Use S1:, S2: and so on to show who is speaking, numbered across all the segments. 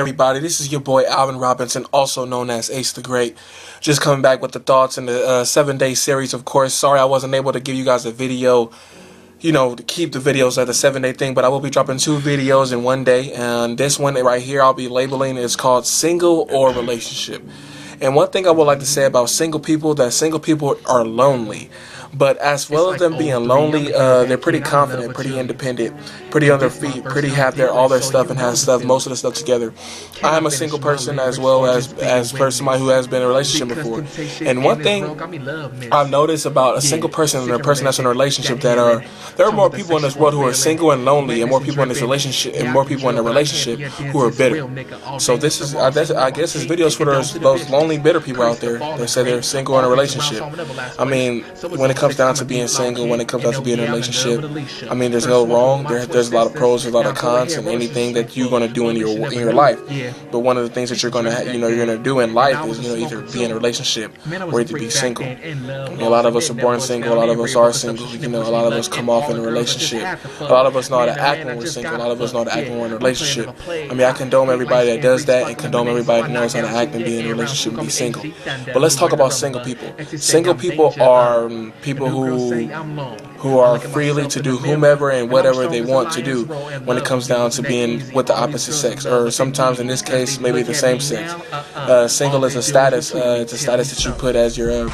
S1: Everybody, this is your boy Alvin Robinson, also known as Ace the Great. Just coming back with the thoughts in the 7-day series, of course. Sorry I wasn't able to give you guys a video, to keep the videos at the 7-day thing, but I will be dropping 2 videos in 1 day. And this one right here, I'll be labeling is called Single or Relationship. And one thing I would like to say about single people, that single people are lonely. But as well as them being lonely, they're pretty confident, pretty independent, pretty on their feet, pretty have all their stuff and has most of the stuff together. I am a single person as well as somebody who has been in a relationship before. And one thing I've noticed about a single person and a person that's in a relationship that there are more people in this world who are single and lonely, and more people in this relationship and more people in a relationship who are bitter. So this is, I guess, this video is for those lonely, bitter people out there that say they're single in a relationship. I mean, when it comes down to being single, when it comes down to being in a relationship, I mean, there's no wrong. There's a lot of pros, there's a lot of cons, and anything that you're gonna do in your life. But one of the things that you're gonna do in life is either be in a relationship or either be single. A lot of us are born single. A lot of us are single. A lot of us come off in a relationship. A lot of us know how to act when we're single. A lot of us know how to act when we're in a relationship. I mean, I condone everybody that does that, and condone everybody that knows how to act and be in a relationship and be single. But let's talk about single people. Single people are people who are freely to do whomever and whatever they want to do when it comes down to being with the opposite sex, or sometimes in this case maybe the same sex. Single is a status. It's a status that you put as your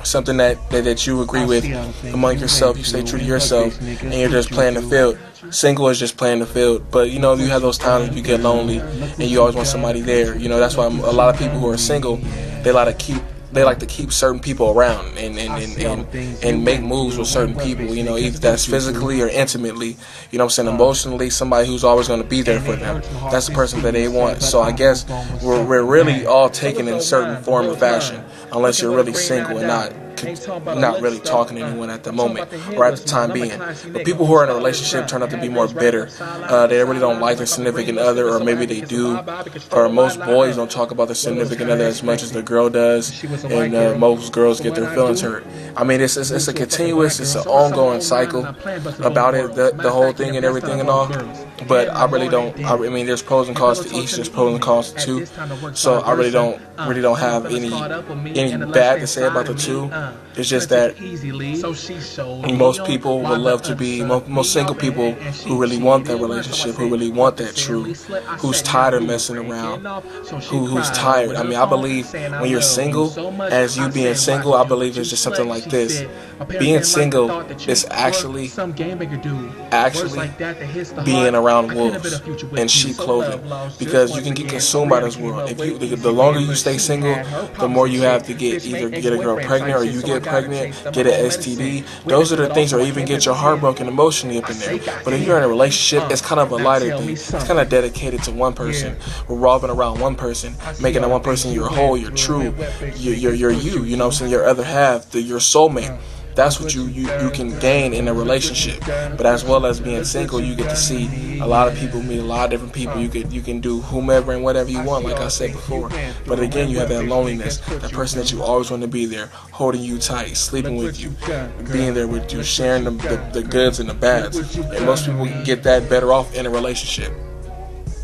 S1: something that you agree with among yourself. You stay true to yourself, and you're just playing the field. Single is just playing the field, but you have those times when you get lonely and you always want somebody there. That's why a lot of people who are single, they like to keep certain people around and make moves with certain people, either that's physically or intimately, emotionally, somebody who's always going to be there for them. That's the person that they want. So I guess we're really all taken in certain form or fashion, unless you're really single and not really talking to anyone at the moment or at the time being. But people who are in a relationship turn out to be more bitter. They really don't like their significant other, or maybe they do. Or most boys don't talk about their significant other as much as the girl does, and most girls get their feelings hurt. I mean, it's a continuous, it's an ongoing cycle about it, the whole thing and everything and all. But I really don't. I mean, there's pros and cons to each. There's pros and cons to two. So I really don't have any bad to say about the two. It's just that most people would love to be, most single people who really want that relationship, who really want that truth, who's tired of messing around, who's tired. I mean, I believe when you're single, as you being single, I believe it's just something like this. Being single is actually being around wolves in sheep clothing, because you can get consumed by this world. The longer you stay single, the more you have to either get a girl pregnant, or you get pregnant, get an STD. Those are the things, or even get your heart broken emotionally up in there. But if you're in a relationship, it's kind of a lighter thing. It's kind of dedicated to one person, revolving around one person, making that one person your whole, your true, your you, your other half, your soulmate. That's what you can gain in a relationship. But as well as being single, you get to see a lot of people, meet a lot of different people. You can do whomever and whatever you want, like I said before. But again, you have that loneliness, that person that you always want to be there, holding you tight, sleeping with you, being there with you, sharing the goods and the bads. And most people get that better off in a relationship.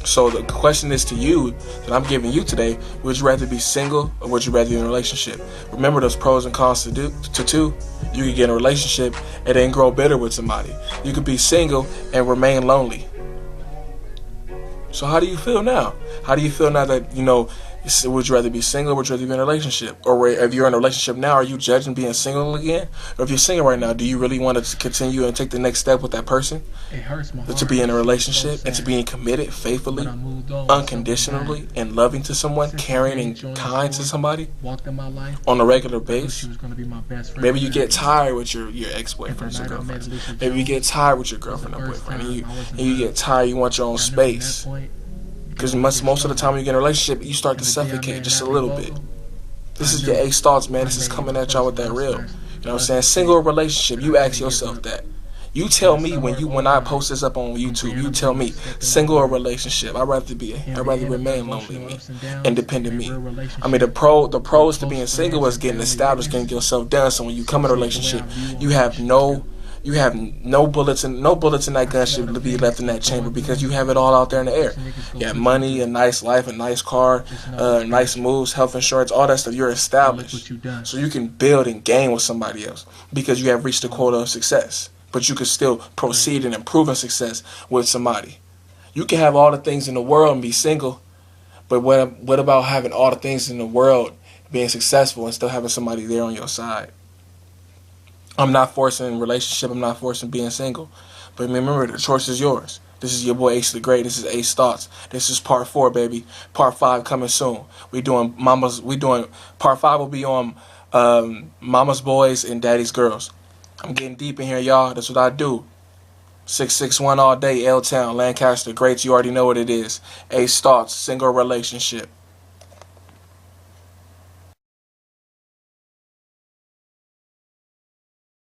S1: So the question is to you, that I'm giving you today: would you rather be single or would you rather be in a relationship? Remember those pros and cons to two. You could get in a relationship and then grow bitter with somebody. You could be single and remain lonely. So how do you feel now? How do you feel now that, would you rather be single or would you rather be in a relationship? Or if you're in a relationship now, are you judging being single again? Or if you're single right now, do you really want to continue and take the next step with that person? To be in a relationship and to being committed faithfully, unconditionally, and loving to someone, caring and kind to somebody on a regular basis? Maybe you get tired with your ex-boyfriends or girlfriends. Maybe you get tired with your girlfriend or boyfriend, and you get tired, you want your own space. Because most of the time when you get in a relationship, you start to suffocate just a little bit. This is your Ace Thoughts, man. This is coming at y'all with that real. You know what I'm saying? Single relationship, you ask yourself that. You tell me when I post this up on YouTube, you tell me, single or relationship. I'd rather remain lonely me, independent me. I mean, the pros to being single is getting established, getting yourself done. So when you come in a relationship, you have no You have no bullets in that gun should be left in that chamber because you have it all out there in the air. You have money, a nice life, a nice car, nice moves, health insurance, all that stuff. You're established, so you can build and gain with somebody else because you have reached the quota of success. But you can still proceed and improve in success with somebody. You can have all the things in the world and be single, but what about having all the things in the world, being successful, and still having somebody there on your side? I'm not forcing a relationship. I'm not forcing being single. But remember, the choice is yours. This is your boy Ace the Great. This is Ace Thoughts. This is part 4, baby. Part 5 coming soon. We doing part 5 will be on Mama's Boys and Daddy's Girls. I'm getting deep in here, y'all. That's what I do. 661 all day, L-Town, Lancaster, Greats. You already know what it is. Ace Thoughts, single relationship.